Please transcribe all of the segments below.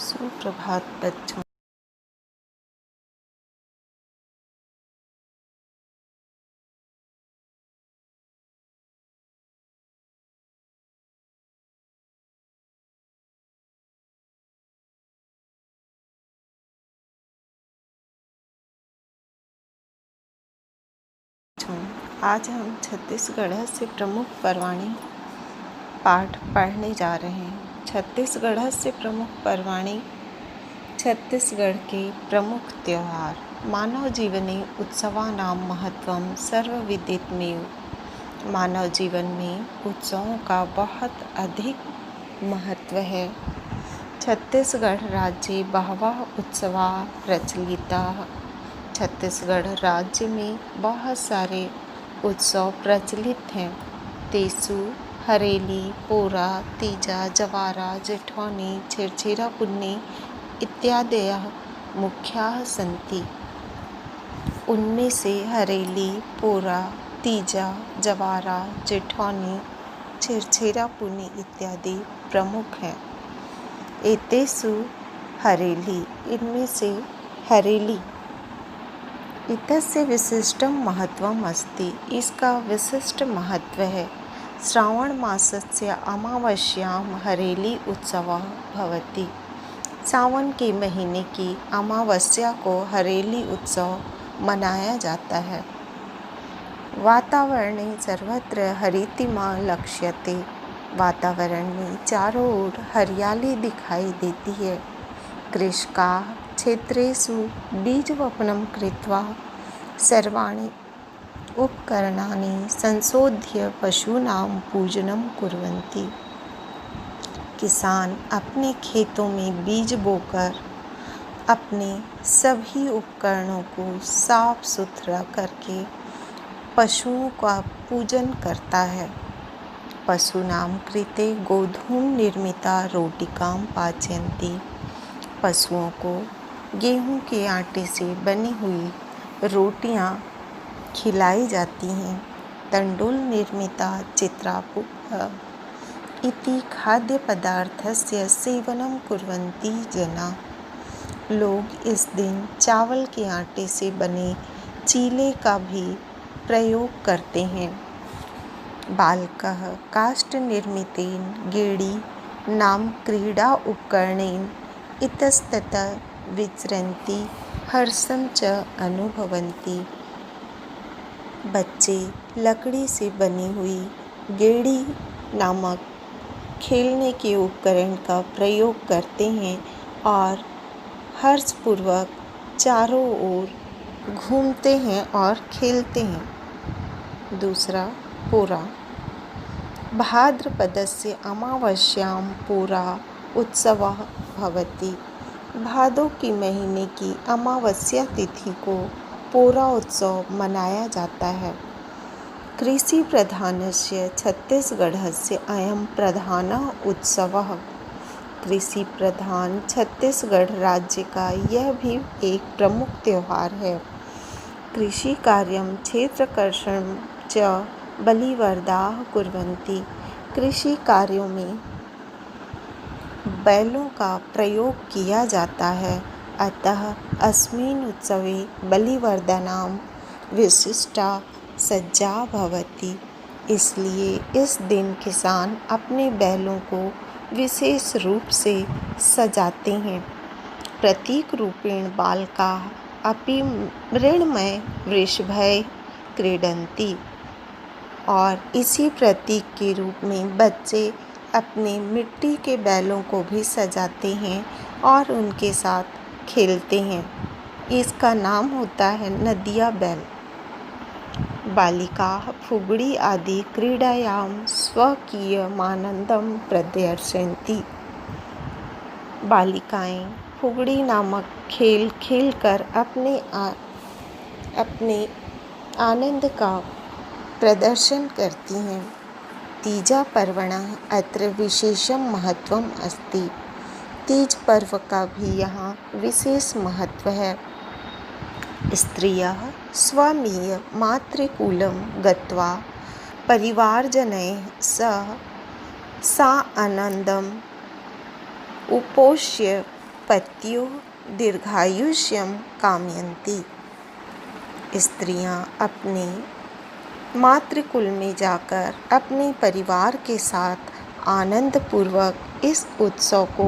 सुप्रभात बच्चों। आज हम छत्तीसगढ़ से प्रमुख पर्वाणी पाठ पढ़ने जा रहे हैं। छत्तीसगढ़ से प्रमुख पर्वाणी छत्तीसगढ़ के प्रमुख त्यौहार। मानव जीवने उत्सवानां महत्वं सर्वविदितमेव। मानव जीवन में उत्सवों का बहुत अधिक महत्व है। छत्तीसगढ़ राज्ये बहवः उत्सवा प्रचलिताः। छत्तीसगढ़ राज्य में बहुत सारे उत्सव प्रचलित हैं। तेसु हरेली, पोरा, तीजा, जवारा, जेठौनी, छेरछेरा पुन्नी इत्यादयः मुख्याः सन्ति। उनमें से हरेली, पोरा, तीजा, जवारा, जेठौनी, छेरछेरा पुन्नी इत्यादि प्रमुख हैं। एतेषु हरेली, इनमें से हरेली इत्यस्य विशिष्टं महत्वम् अस्ति। इसका विशिष्ट महत्व है। श्रावण मासस्य अमावास्यां हरेली उत्सवः भवति। सावन के महीने की अमावस्या को हरेली उत्सव मनाया जाता है। वातावरणे सर्वत्र हरितिमा लक्ष्यते। वातावरण में चारों ओर हरियाली दिखाई देती है। कृषकाः क्षेत्रेषु बीजवपनं कृत्वा सर्वाणि उपकरणानि संशोध्य पशूनां पूजनं कुर्वन्ति। किसान अपने खेतों में बीज बोकर अपने सभी उपकरणों को साफ सुथरा करके पशुओं का पूजन करता है। पशूनां कृते गोधूम निर्मिता रोटिकां पाचयन्ति। पशुओं को गेहूं के आटे से बनी हुई रोटियां खिलाई जाती हैं। तंडुल निर्मिता चित्रापुः इति खाद्यपदार्थस्य सेवनं कुर्वन्ति जनाः। लोग इस दिन चावल के आटे से बने चीले का भी प्रयोग करते हैं। बालकः काष्ठनिर्मितेन गेडी नाम क्रीडा उपकरणेन इतस्ततः विचरन्ति हर्षं च अनुभवन्ति। बच्चे लकड़ी से बनी हुई गेड़ी नामक खेलने के उपकरण का प्रयोग करते हैं और हर्षपूर्वक चारों ओर घूमते हैं और खेलते हैं। दूसरा, पोरा। भाद्रपदस्य अमावास्यां पोरा उत्सवः भवति। भादो की महीने की अमावस्या तिथि को पोरा उत्सव मनाया जाता है। कृषि प्रधानस्य छत्तीसगढ़स्य अयं प्रधानः उत्सवः। कृषि प्रधान छत्तीसगढ़ राज्य का यह भी एक प्रमुख त्यौहार है। कृषि कार्यं क्षेत्रकर्षणं च बलिवर्दाः कुर्वन्ति। कृषि कार्यों में बैलों का प्रयोग किया जाता है। अतः अस्मिन् उत्सवे बलिवर्दनां विशिष्टा सज्जा भवति। इसलिए इस दिन किसान अपने बैलों को विशेष रूप से सजाते हैं। प्रतीक रूपेण बालकाः अपि मृण्मय वृषभैः क्रीडन्ति। और इसी प्रतीक के रूप में बच्चे अपने मिट्टी के बैलों को भी सजाते हैं और उनके साथ खेलते हैं। इसका नाम होता है नदिया बैल। बालिकाः फुगड़ी आदि क्रीडायां स्वकीयमानन्दं प्रदर्शयन्ति। बालिकाएं फुगड़ी नामक खेल खेलकर अपने आनंद का प्रदर्शन करती हैं। तीजा पर्वणः अत्र विशेषं महत्वम् अस्ति। तीज पर्व का भी यहाँ विशेष महत्व है। स्त्रियः स्वकीय मातृकुलं गत्वा परिवारजनैः सह सानन्दम् उपोष्य पत्यो दीर्घायुष्यम कामयन्ति। स्त्रियां अपने मातृकुल में जाकर अपने परिवार के साथ आनंद पूर्वक इस उत्सव को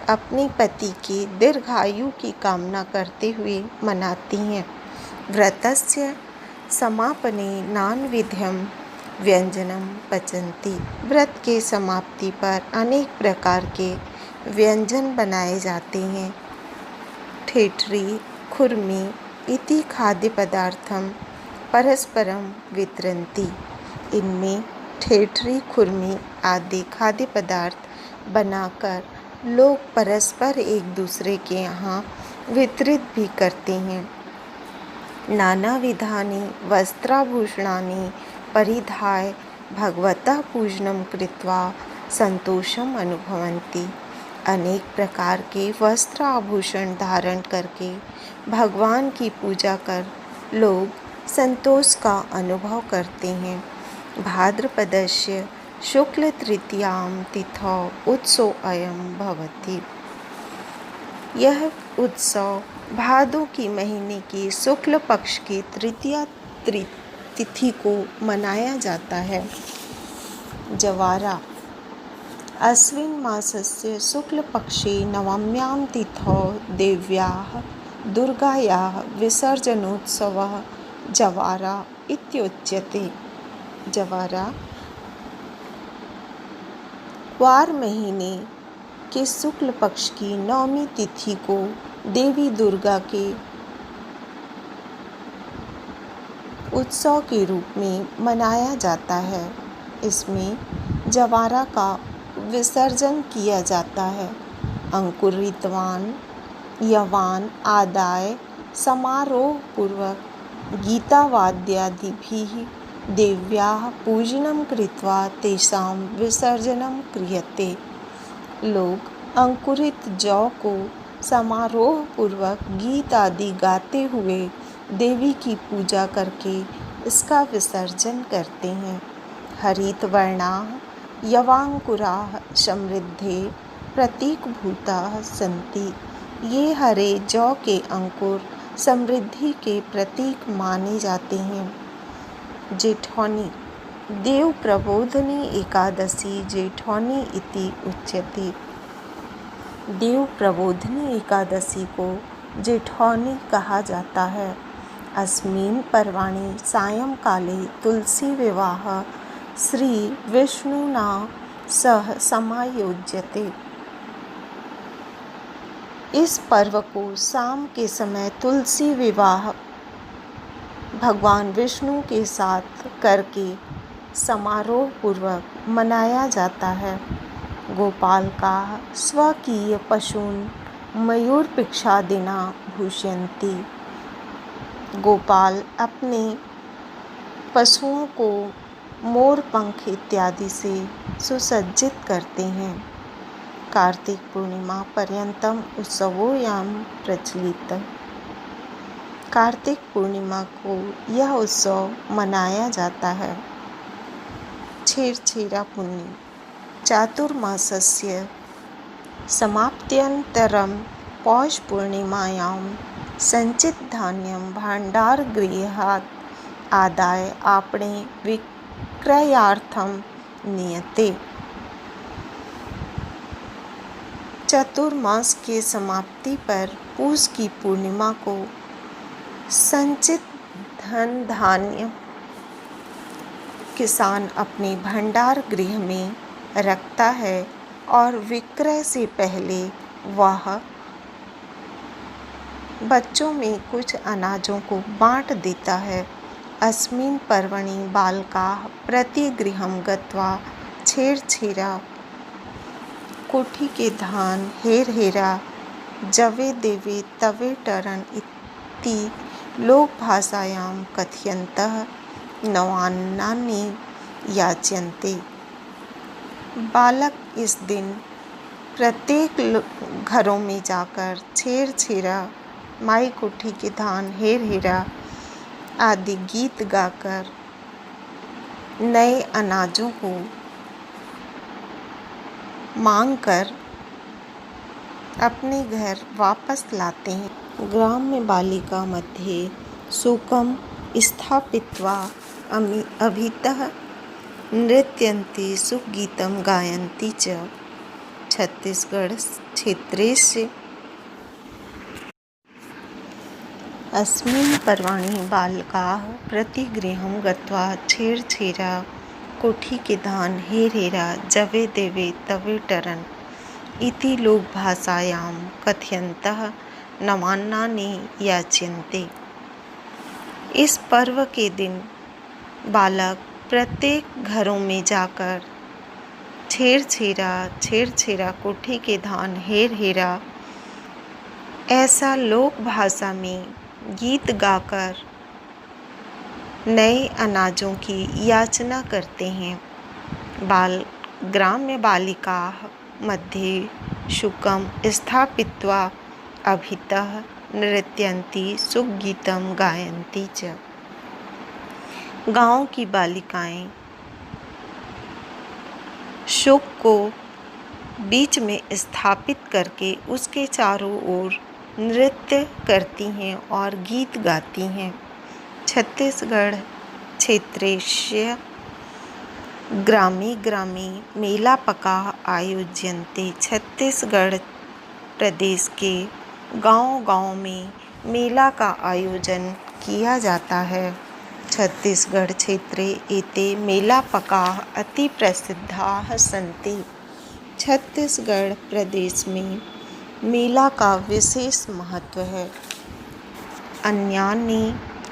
अपने पति के दीर्घायु की कामना करते हुए मनाती हैं। व्रतस्य समापने नानविधं व्यंजनम पचन्ति। व्रत के समाप्ति पर अनेक प्रकार के व्यंजन बनाए जाते हैं। ठेठरी खुरमी इति खाद्य पदार्थम परस्परम वितरन्ति। इनमें ठेठरी खुरमी आदि खाद्य पदार्थ बनाकर लोग परस्पर एक दूसरे के यहाँ वितरित भी करते हैं। नानाविधानि वस्त्राभूषणानि परिधाय भगवतः पूजनं कृत्वा संतोषम अनुभवन्ति। अनेक प्रकार के वस्त्र आभूषण धारण करके भगवान की पूजा कर लोग संतोष का अनुभव करते हैं। भाद्रपदस्य शुक्ल तृतीयां तिथौ उत्सव अयं भवति। यह उत्सव भादो की महीने की शुक्ल पक्ष की तृतीया तिथि को मनाया जाता है। जवारा अश्विन मासस्य शुक्ल पक्षे नवम्यां तिथौ देव्याः दुर्गायाः विसर्जनोत्सवः जवारा इत्युच्यते। जवारा क्वार महीने के शुक्ल पक्ष की नवमी तिथि को देवी दुर्गा के उत्सव के रूप में मनाया जाता है। इसमें जवारा का विसर्जन किया जाता है। अंकुरितवान यवान आदाय समारोह पूर्वक गीतावाद्यादिभिः देव्याः पूजनं कृत्वा तेषां विसर्जनं क्रियते। लोग अंकुरित जौ को समारोह पूर्वक गीत आदि गाते हुए देवी की पूजा करके इसका विसर्जन करते हैं। हरित वर्णाः यवांकुराः समृद्धे प्रतीकभूताः सन्ति। ये हरे जौ के अंकुर समृद्धि के प्रतीक माने जाते हैं। जेठौनी देव प्रबोधिनी एकादशी जेठौनी इति उच्यते। देव प्रबोधिनी एकादशी को जेठौनी कहा जाता है। अस्मिन् पर्वणि सायंकाले तुलसी विवाह श्री विष्णुना सह समायोज्यते। इस पर्व को शाम के समय तुलसी विवाह भगवान विष्णु के साथ करके समारोह पूर्वक मनाया जाता है। गोपाल का स्वकीय पशून् मयूरपिक्षादिना भूषयन्ति। गोपाल अपने पशुओं को मोर पंख इत्यादि से सुसज्जित करते हैं। कार्तिक पूर्णिमा पर्यंतम उत्सवोऽयं प्रचलित। कार्तिक पूर्णिमा को यह उत्सव मनाया जाता है। छेरछेरा पुण्य चातुर्मासस्य समाप्त्यनन्तरं पौष पूर्णिमायां संचित धान्यं भाण्डारगृहात् आदाय आपणे विक्रयार्थं नीयते। चतुर्मास के समाप्ति पर पूष की पूर्णिमा को संचित धन धान्य किसान अपने भंडार गृह में रखता है और विक्रय से पहले वह बच्चों में कुछ अनाजों को बांट देता है। अस्मिन् पर्वणि बालकाः प्रतिगृहं गत्वा छेरछेरा कोठी के धान हेर हेरा जवे देवे तवे टरन इति लोक भाषायां कथयन्तः नवान्नानि याच्यन्ते। बालक इस दिन प्रत्येक घरों में जाकर छेरछेरा माई कोठी के धान हेर हेरा आदि गीत गाकर नए अनाजों को मांगकर अपने घर वापस लाते हैं। ग्राम्य बालिका मध्ये सुखम स्थापित्वा अभितः नृत्यन्ति सुखगीतं गायन्ति च। छत्तीसगढ़ क्षेत्रस्य अस्मिन् पर्वणि बालकाः प्रतिगृहं गत्वा छेरछेरा कोठिकेधान् हेरहेरा जवे देवे तवे टरन् इति लोकभाषायां कथयन्तः नवान्नानि याच्यन्ते। इस पर्व के दिन बालक प्रत्येक घरों में जाकर छेरछेरा कोठी के धान हेरा ऐसा लोक भाषा में गीत गाकर नए अनाजों की याचना करते हैं। ग्राम्य बालिका मध्ये शुकम स्थापित्वा अभितः नृत्यन्ति सुखगीतं गायन्ति च। गांव की बालिकाएं शुक को बीच में स्थापित करके उसके चारों ओर नृत्य करती हैं और गीत गाती हैं। छत्तीसगढ़ क्षेत्रस्य ग्रामे मेला पका आयोज्यन्ते। छत्तीसगढ़ प्रदेश के गांव में मेला का आयोजन किया जाता है। छत्तीसगढ़ क्षेत्रे एते मेलापकाः अति प्रसिद्धाः सन्ति। छत्तीसगढ़ प्रदेश में मेला का विशेष महत्व है। अन्यानि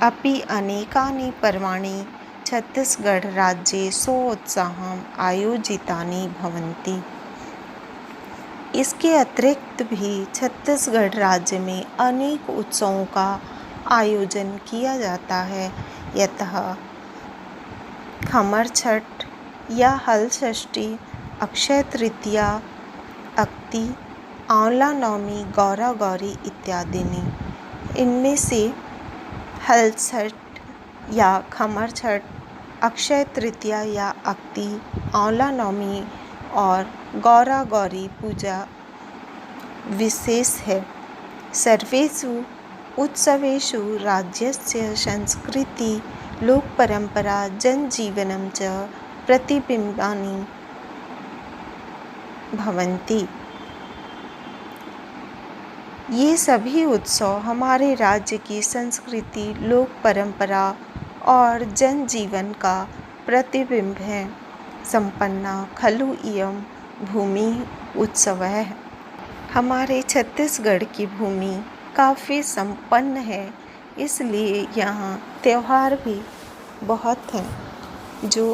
अपि अनेकानि पर्वाणि छत्तीसगढ़ राज्ये सोत्साहम् आयोजितानि भवन्ति। इसके अतिरिक्त भी छत्तीसगढ़ राज्य में अनेक उत्सवों का आयोजन किया जाता है। यतः खमर छठ या हल षष्ठी, अक्षय तृतीया, अक्ति, आंवला नवमी, गौरा गौरी इत्यादि ने। इनमें से हल छठ या खमर छठ, अक्षय तृतीया या अक्ति, आंवला नवमी और गौरा गौरी पूजा विशेष है। सर्वेषु उत्सवेषु राज्यस्य संस्कृति, लोकपरंपरा, जनजीवनं च प्रतिबिम्बानि भवन्ति। ये सभी उत्सव हमारे राज्य की संस्कृति, लोक परंपरा और जनजीवन का प्रतिबिंब है। संपन्ना खलु इयं भूमि उत्सवः। हमारे छत्तीसगढ़ की भूमि काफ़ी संपन्न है, इसलिए यहाँ त्यौहार भी बहुत हैं जो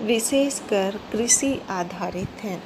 विशेषकर कृषि आधारित हैं।